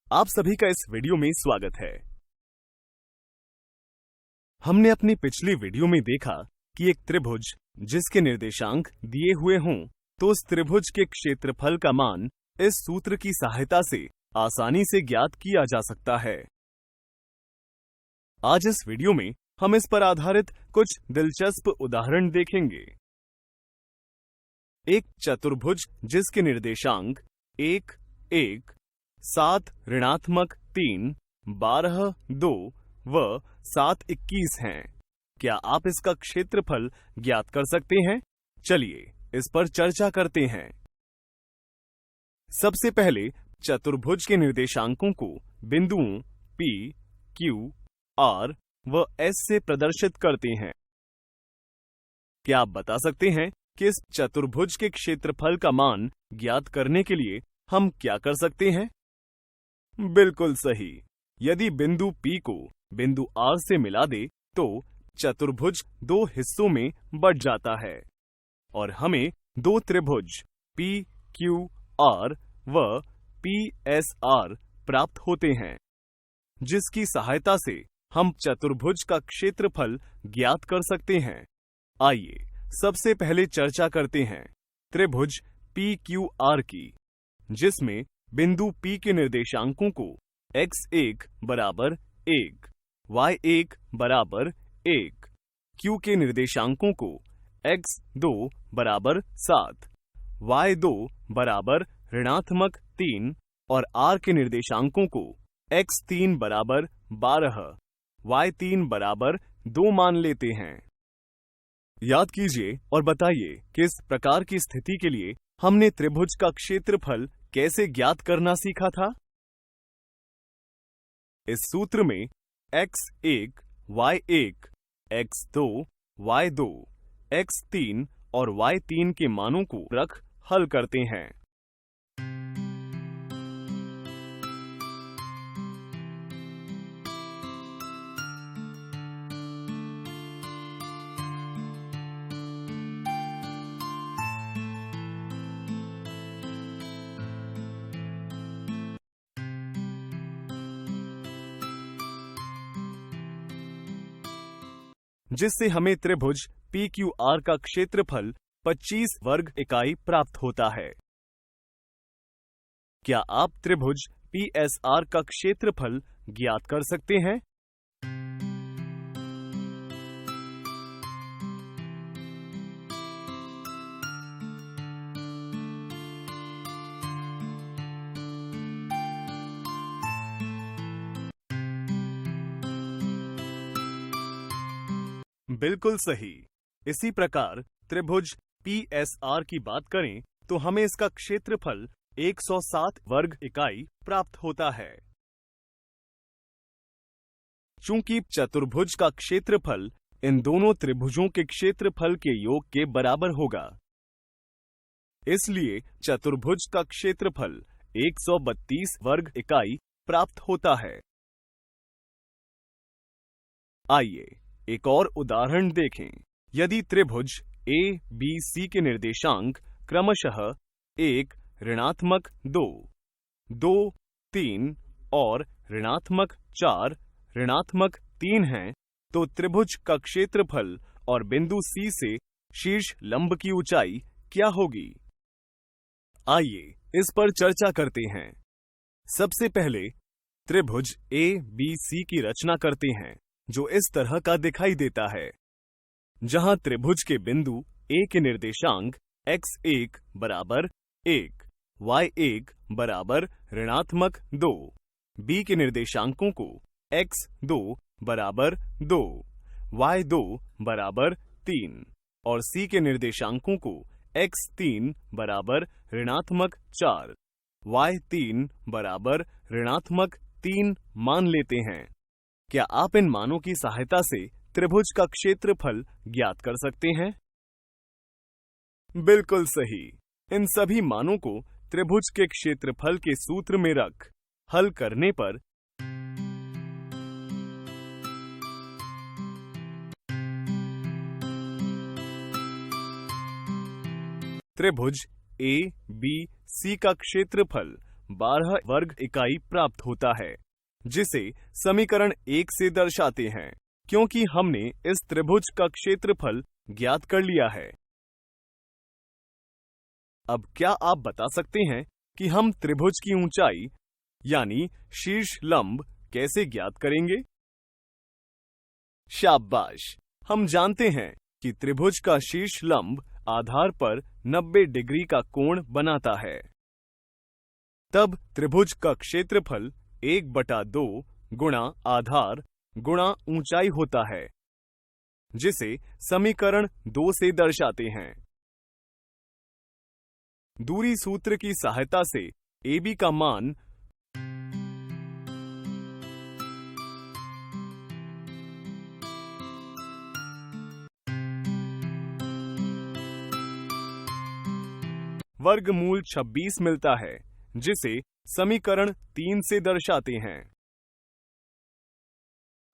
आप सभी का इस वीडियो में स्वागत है। हमने अपनी पिछली वीडियो में देखा कि एक त्रिभुज जिसके निर्देशांक दिए हुए हों तो उस त्रिभुज के क्षेत्रफल का मान इस सूत्र की सहायता से आसानी से ज्ञात किया जा सकता है। आज इस वीडियो में हम इस पर आधारित कुछ दिलचस्प उदाहरण देखेंगे। एक चतुर्भुज जिसके निर्देशांक 1, 1, 7, ऋणात्मक 3, 12, 2 व 7, 21 हैं। क्या आप इसका क्षेत्रफल ज्ञात कर सकते हैं? चलिए इस पर चर्चा करते हैं। सबसे पहले चतुर्भुज के निर्देशांकों को बिंदुओं P, Q, R व S से प्रदर्शित करते हैं। क्या आप बता सकते हैं कि इस चतुर्भुज के क्षेत्रफल का मान ज्ञात करने के लिए हम क्या कर सकते हैं? बिल्कुल सही। यदि बिंदु P को बिंदु R से मिला दे तो चतुर्भुज दो हिस्सों में बंट जाता है और हमें दो त्रिभुज PQR व PSR प्राप्त होते हैं, जिसकी सहायता से हम चतुर्भुज का क्षेत्रफल ज्ञात कर सकते हैं। आइए सबसे पहले चर्चा करते हैं त्रिभुज PQR की, जिसमें बिंदु P के निर्देशांकों को x1 बराबर 1, y1 बराबर 1, Q के निर्देशांकों को x2 बराबर 7, y2 बराबर ऋणात्मक 3 और R के निर्देशांकों को x3 बराबर 12, y3 बराबर 2 मान लेते हैं। याद कीजिए और बताइए कि इस प्रकार की स्थिति के लिए हमने त्रिभुज का क्षेत्रफल कैसे ज्ञात करना सीखा था? इस सूत्र में x1, y1, x2, y2, x3 और y3 के मानों को रख हल करते हैं। जिससे हमें त्रिभुज PQR का क्षेत्रफल 25 वर्ग इकाई प्राप्त होता है। क्या आप त्रिभुज PSR का क्षेत्रफल ज्ञात कर सकते हैं? बिल्कुल सही। इसी प्रकार त्रिभुज PSR की बात करें तो हमें इसका क्षेत्रफल 107 वर्ग इकाई प्राप्त होता है। चूंकि चतुर्भुज का क्षेत्रफल इन दोनों त्रिभुजों के क्षेत्रफल के योग के बराबर होगा, इसलिए चतुर्भुज का क्षेत्रफल 132 वर्ग इकाई प्राप्त होता है। आइए एक और उदाहरण देखें। यदि त्रिभुज ABC के निर्देशांक क्रमशः 1, ऋणात्मक 2, 2, 3 और ऋणात्मक 4, ऋणात्मक 3 हैं, तो त्रिभुज का क्षेत्रफल और बिंदु C से शीर्ष लंब की ऊंचाई क्या होगी? आइए इस पर चर्चा करते हैं। सबसे पहले त्रिभुज ABC की रचना करते हैं, जो इस तरह का दिखाई देता है, जहां त्रिभुज के बिंदु A के निर्देशांक x1 बराबर 1, y1 बराबर ऋणात्मक 2, B के निर्देशांकों को x2 बराबर 2, y2 बराबर 3 और C के निर्देशांकों को x3 बराबर ऋणात्मक 4, y3 बराबर ऋणात्मक 3 मान लेते हैं। क्या आप इन मानों की सहायता से त्रिभुज का क्षेत्रफल ज्ञात कर सकते हैं? बिल्कुल सही। इन सभी मानों को त्रिभुज के क्षेत्रफल के सूत्र में रख हल करने पर त्रिभुज ABC का क्षेत्रफल 12 वर्ग इकाई प्राप्त होता है, जिसे समीकरण 1 से दर्शाते हैं। क्योंकि हमने इस त्रिभुज का क्षेत्रफल ज्ञात कर लिया है, अब क्या आप बता सकते हैं कि हम त्रिभुज की ऊंचाई यानी शीर्ष लंब कैसे ज्ञात करेंगे? शाबाश! हम जानते हैं कि त्रिभुज का शीर्ष लंब आधार पर 90 डिग्री का कोण बनाता है। तब त्रिभुज का क्षेत्रफल 1/2 गुणा आधार गुणा ऊंचाई होता है, जिसे समीकरण 2 से दर्शाते हैं। दूरी सूत्र की सहायता से AB का मान वर्गमूल 26 मिलता है, जिसे समीकरण 3 से दर्शाते हैं।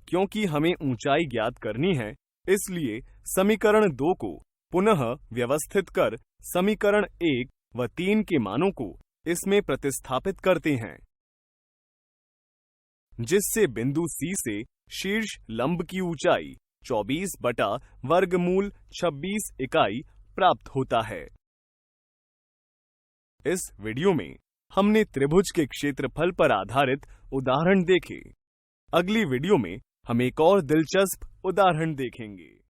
क्योंकि हमें ऊंचाई ज्ञात करनी है, इसलिए समीकरण 2 को पुनः व्यवस्थित कर समीकरण 1 व 3 के मानों को इसमें प्रतिस्थापित करते हैं, जिससे बिंदु C से शीर्ष लंब की ऊंचाई 24 बटा वर्गमूल 26 इकाई प्राप्त होता है। इस वीडियो में हमने त्रिभुज के क्षेत्रफल पर आधारित उदाहरण देखे। अगली वीडियो में हम एक और दिलचस्प उदाहरण देखेंगे।